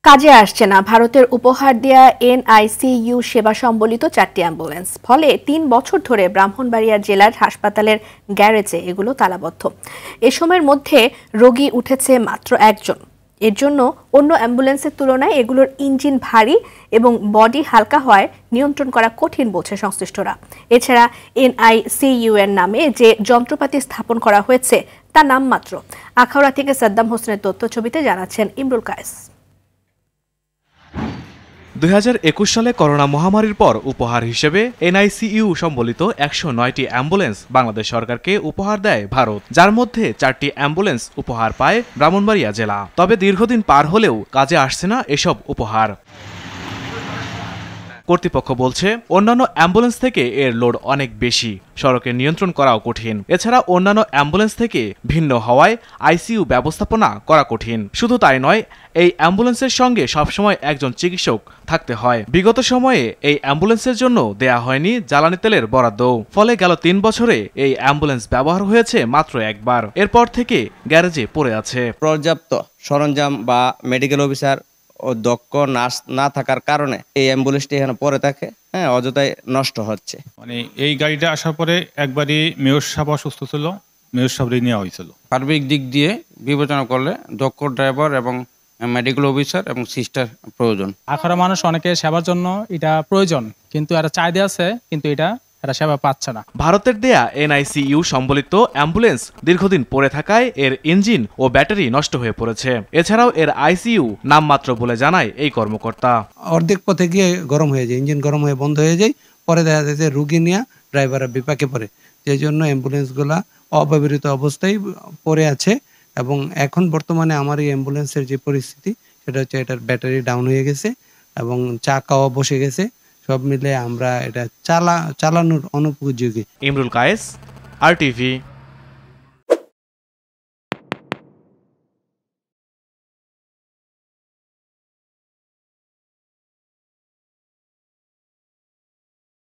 কাজে আসছে না ভারতের উপহার দেয়া এনআইসিইউ সেবা সম্বলিত 4টি অ্যাম্বুলেন্স। ফলে 3 বছর ধরে ব্রাহ্মণবাড়িয়া জেলার হাসপাতালের গ্যারেজে এগুলো তালাবদ্ধ। এ সময়ের মধ্যে রোগী উঠেছে মাত্র একজন। এর জন্য অন্য অ্যাম্বুলেন্সের তুলনায় এগুলোর ইঞ্জিন ভারী এবং বডি হালকা হওয়ায় নিয়ন্ত্রণ করা কঠিন বলছে সংশ্লিষ্টরা। এছাড়া এনআইসিইউ এর নামে যে যন্ত্রপাতি স্থাপন করা হয়েছে তা নামমাত্র। আখাউড়া থেকে সাদ্দাম হোসেনের তথ্যছবিতে জানাচ্ছেন ইমরুল কায়েস। 2021 সালে করোনা মহামারীর পর উপহার হিসেবে এনআইসিইউ সম্বলিত 109টি অ্যাম্বুলেন্স বাংলাদেশ সরকারকে উপহার দেয় ভারত, যার মধ্যে 4টি অ্যাম্বুলেন্স উপহার পায় ব্রাহ্মণবাড়িয়া জেলা। তবে দীর্ঘদিন পার হলেও কাজে আসছে না এসব উপহার। কর্তৃপক্ষ বলছে অন্যান্য অ্যাম্বুলেন্স থেকে এর লোড অনেক বেশি, সড়কে নিয়ন্ত্রণ করাও কঠিন। এছাড়া অন্যান্য অ্যাম্বুলেন্স থেকে ভিন্ন হওয়ায় আইসিইউ ব্যবস্থাপনা করা কঠিন। শুধু তাই নয়, এই অ্যাম্বুলেন্সের সঙ্গে সবসময় একজন চিকিৎসক থাকতে হয়। বিগত সময়ে এই অ্যাম্বুলেন্সের জন্য দেয়া হয়নি জ্বালানি তেলের বরাদ্দ। ফলে গেল 3 বছরে এই অ্যাম্বুলেন্স ব্যবহার হয়েছে মাত্র একবার। এরপর থেকে গ্যারেজে পড়ে আছে। পর্যাপ্ত সরঞ্জাম বা মেডিকেল অফিসার ও দক্ষ নার্স না থাকার কারণে এই অ্যাম্বুলেন্সটি এখানে পড়ে থাকে, অযথাই নষ্ট হচ্ছে। মানে এই গাড়িটা আসার পরে একবারই মেয়র সাহেব অসুস্থ ছিল, মেয়র সাহেবরে নেওয়া হয়েছিল। সার্বিক দিক দিয়ে বিবেচনা করলে দক্ষ ড্রাইভার এবং মেডিকেল অফিসার এবং সিস্টার প্রয়োজন। আখাউড়া মানুষ অনেকে সেবার জন্য এটা প্রয়োজন, কিন্তু এরা চাহিদা আছে, কিন্তু এটা সেবা পাচ্ছে না। ভারতের দেয়া এনআইসিইউ সম্বলিত অ্যাম্বুলেন্স দীর্ঘদিন পড়ে থাকায় এর ইঞ্জিন ও ব্যাটারি নষ্ট হয়ে পড়েছে। এছাড়াও এর আইসিইউ নামমাত্র বলে জানায় এই কর্মকর্তা। অর্ধেক পথে গিয়ে গরম হয়ে যায়, ইঞ্জিন গরম হয়ে বন্ধ হয়ে যায়, পরে দেখা যায় যে রুগী নিয়ে ড্রাইভাররা বিপাকে পড়ে। যে জন্য অ্যাম্বুলেন্সগুলা অব্যবহৃত অবস্থায় পড়ে আছে। এবং এখন বর্তমানে আমার এই অ্যাম্বুলেন্সের যে পরিস্থিতি সেটা হচ্ছে এটার ব্যাটারি ডাউন হয়ে গেছে এবং চাকাও বসে গেছে। সব মিলে আমরা এটা চালানোর অনুপযোগী। ইমরুল কায়েস, RTV।